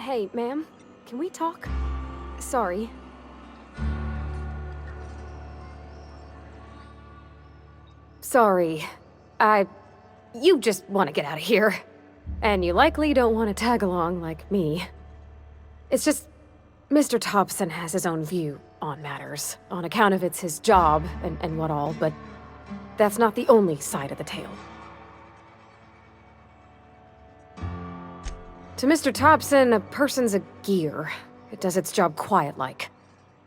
Hey, ma'am, can we talk? Sorry. Sorry. You just want to get out of here. And you likely don't want to tag along like me. It's just, Mr. Thompson has his own view on matters, on account of it's his job and what all, but that's not the only side of the tale. To Mr. Thompson, a person's a gear. It does its job quiet-like.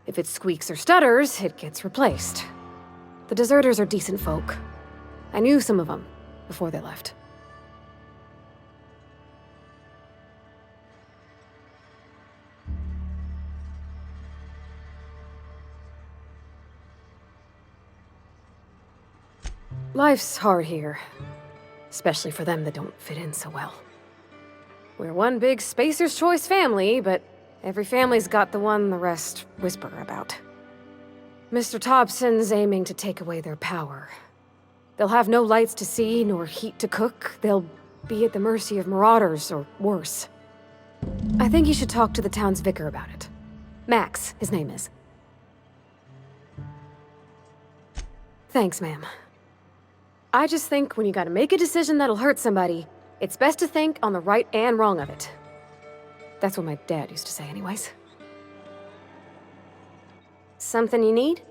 If it squeaks or stutters, it gets replaced. The deserters are decent folk. I knew some of them before they left. Life's hard here, especially for them that don't fit in so well. We're one big Spacer's Choice family, but every family's got the one the rest whisper about. Mr. Thompson's aiming to take away their power. They'll have no lights to see, nor heat to cook. They'll be at the mercy of marauders, or worse. I think you should talk to the town's vicar about it. Max, his name is. Thanks, ma'am. I just think when you gotta make a decision that'll hurt somebody, it's best to think on the right and wrong of it. That's what my dad used to say anyways. Something you need?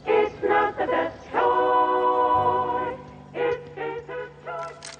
It's not the best toy. It's Spacer's Choice.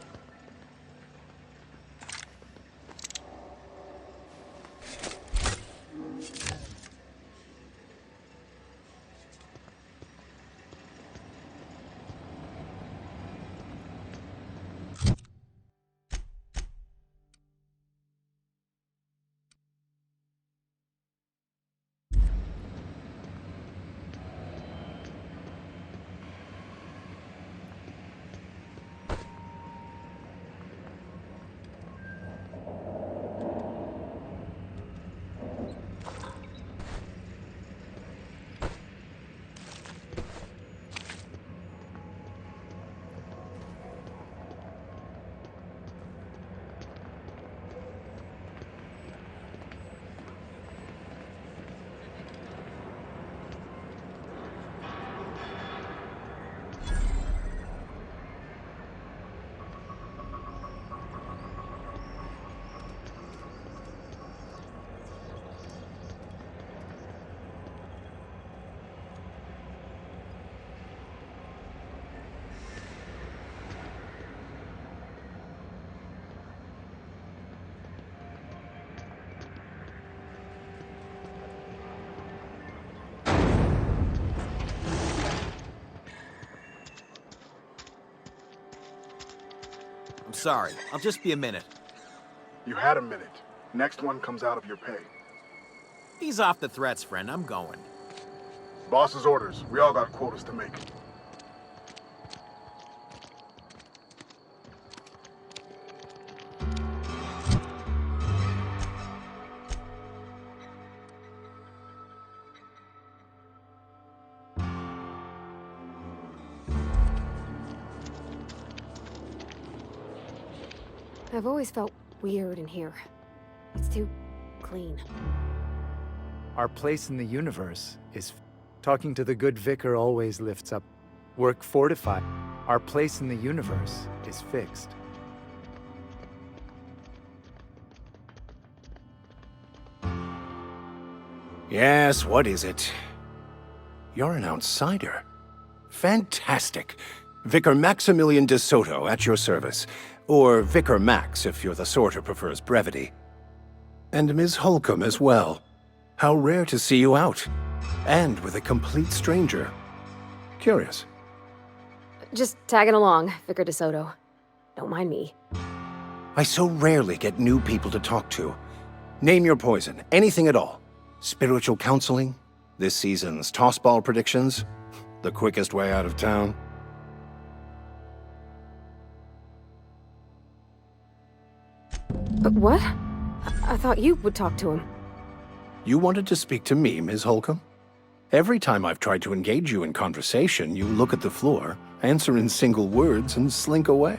I'm sorry. I'll just be a minute. You had a minute. Next one comes out of your pay. Ease off the threats, friend. I'm going. Boss's orders. We all got quotas to make. I've always felt weird in here. It's too clean. Our place in the universe is talking to the good vicar always lifts up. Work fortified. Our place in the universe is fixed. Yes, what is it? You're an outsider. Fantastic. Vicar Maximilian de Soto at your service. Or Vicar Max if you're the sort who prefers brevity. And Ms. Holcomb as well. How rare to see you out. And with a complete stranger. Curious. Just tagging along, Vicar DeSoto. Don't mind me. I so rarely get new people to talk to. Name your poison, anything at all. Spiritual counseling? This season's tossball predictions? The quickest way out of town? But what? I thought you would talk to him. You wanted to speak to me, Ms. Holcomb? Every time I've tried to engage you in conversation, you look at the floor, answer in single words, and slink away.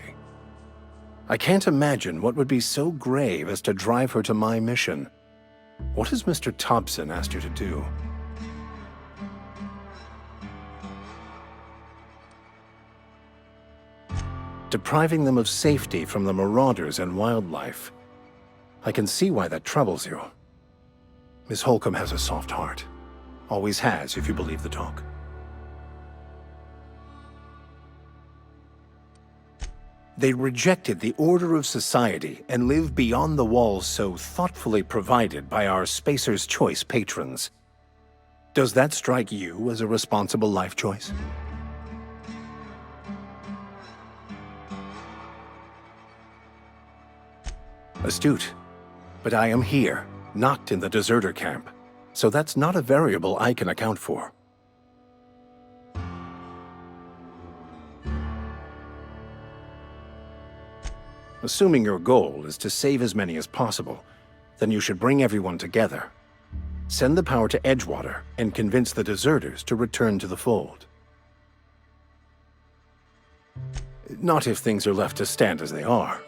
I can't imagine what would be so grave as to drive her to my mission. What has Mr. Thompson asked you to do? Depriving them of safety from the marauders and wildlife. I can see why that troubles you. Miss Holcomb has a soft heart. Always has, if you believe the talk. They rejected the order of society and live beyond the walls so thoughtfully provided by our Spacer's Choice patrons. Does that strike you as a responsible life choice? Astute. But I am here, not in the deserter camp, so that's not a variable I can account for. Assuming your goal is to save as many as possible, then you should bring everyone together. Send the power to Edgewater and convince the deserters to return to the fold. Not if things are left to stand as they are.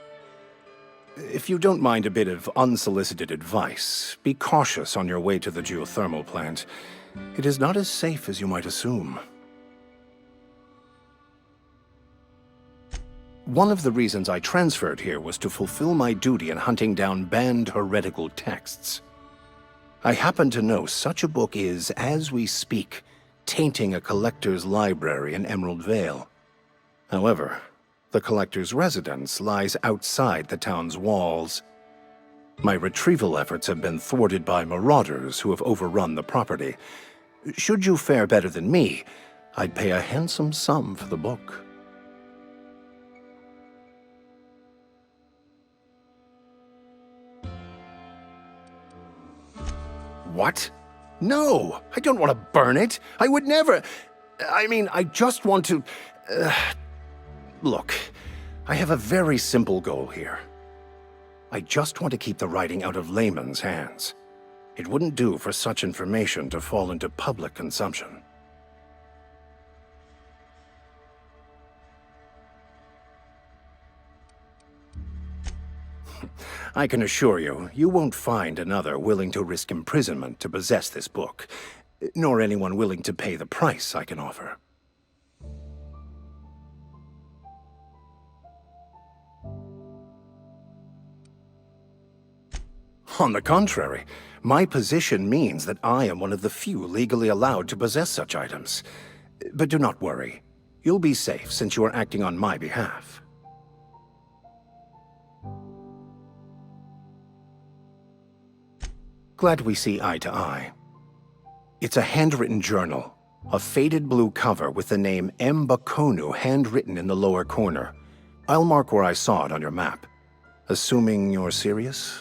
If you don't mind a bit of unsolicited advice, be cautious on your way to the geothermal plant. It is not as safe as you might assume. One of the reasons I transferred here was to fulfill my duty in hunting down banned heretical texts. I happen to know such a book is, as we speak, tainting a collector's library in Emerald Vale. However, the collector's residence lies outside the town's walls. My retrieval efforts have been thwarted by marauders who have overrun the property. Should you fare better than me, I'd pay a handsome sum for the book. What? No, I don't want to burn it. I would never. I mean, I just want to... Look, I have a very simple goal here. I just want to keep the writing out of layman's hands. It wouldn't do for such information to fall into public consumption. I can assure you, you won't find another willing to risk imprisonment to possess this book, nor anyone willing to pay the price I can offer. On the contrary, my position means that I am one of the few legally allowed to possess such items. But do not worry. You'll be safe since you are acting on my behalf. Glad we see eye to eye. It's a handwritten journal, a faded blue cover with the name M. Bakonu handwritten in the lower corner. I'll mark where I saw it on your map. Assuming you're serious?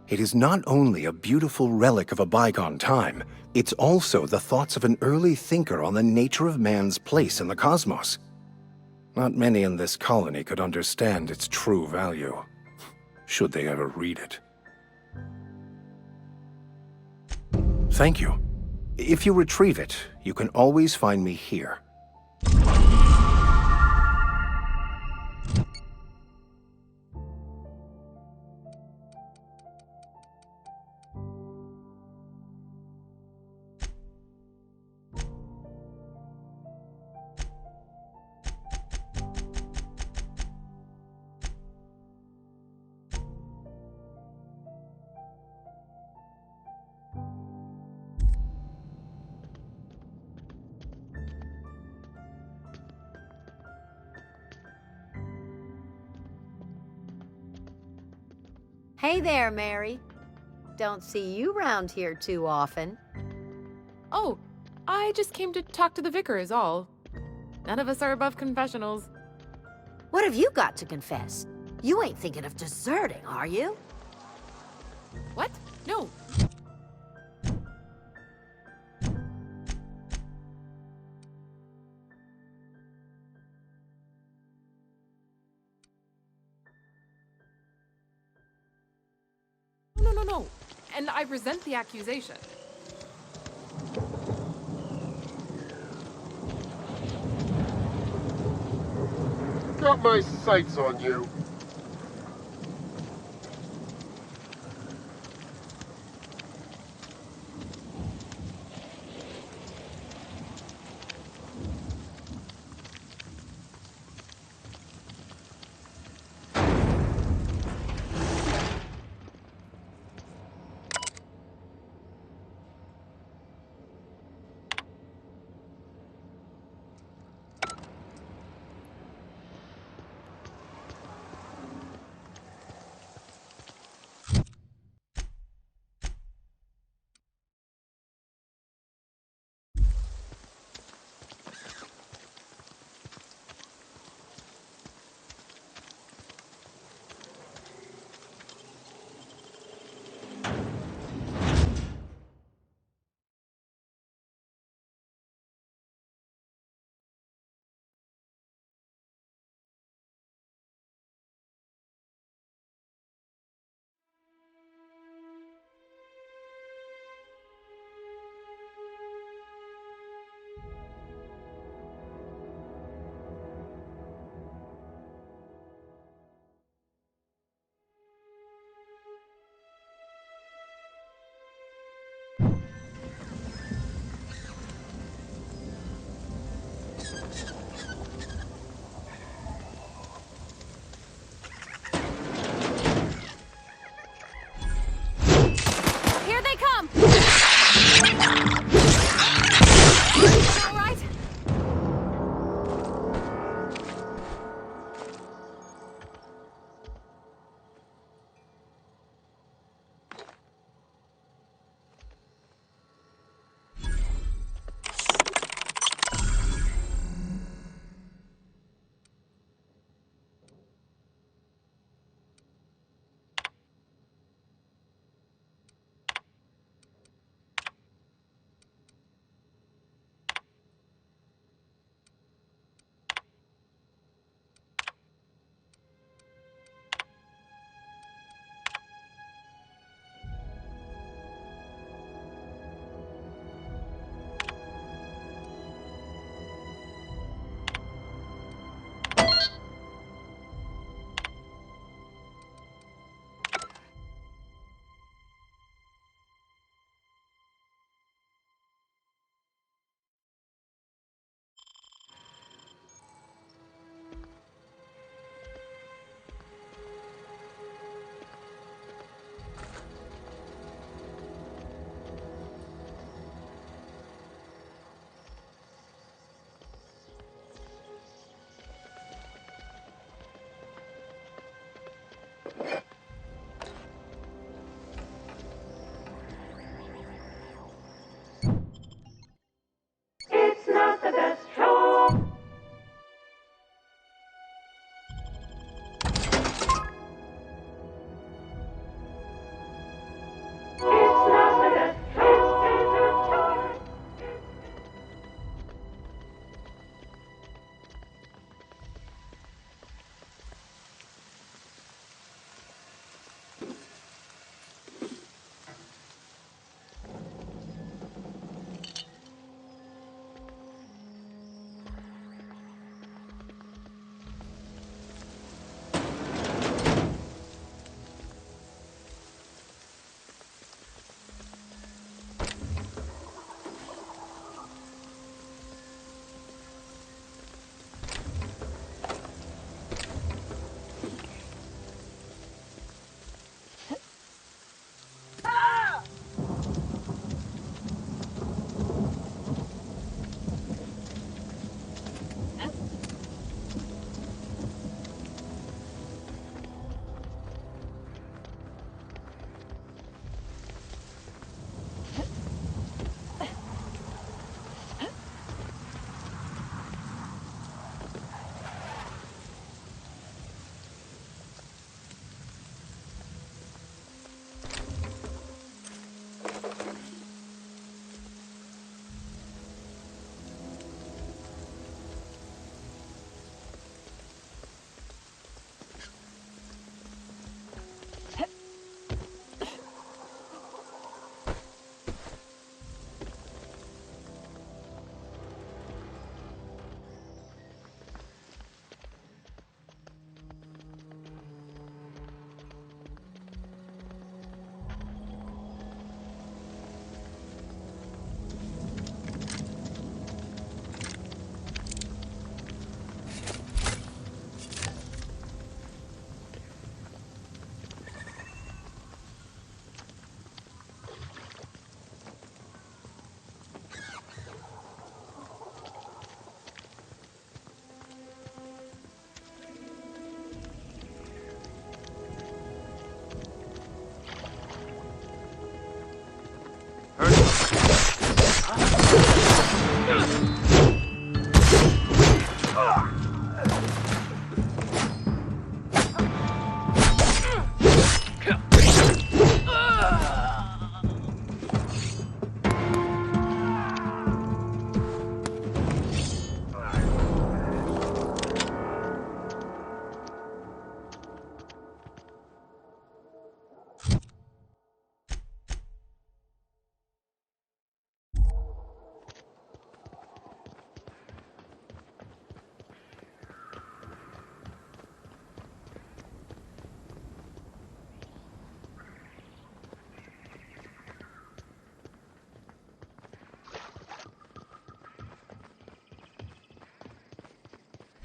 It is not only a beautiful relic of a bygone time, it's also the thoughts of an early thinker on the nature of man's place in the cosmos. Not many in this colony could understand its true value, should they ever read it. Thank you. If you retrieve it, you can always find me here. Hey there, Mary. Don't see you round here too often. Oh, I just came to talk to the vicar is all. None of us are above confessionals. What have you got to confess? You ain't thinking of deserting, are you? What? No. No. And I resent the accusation. Got my sights on you.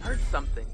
heard something.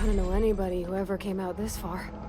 I don't know anybody who ever came out this far.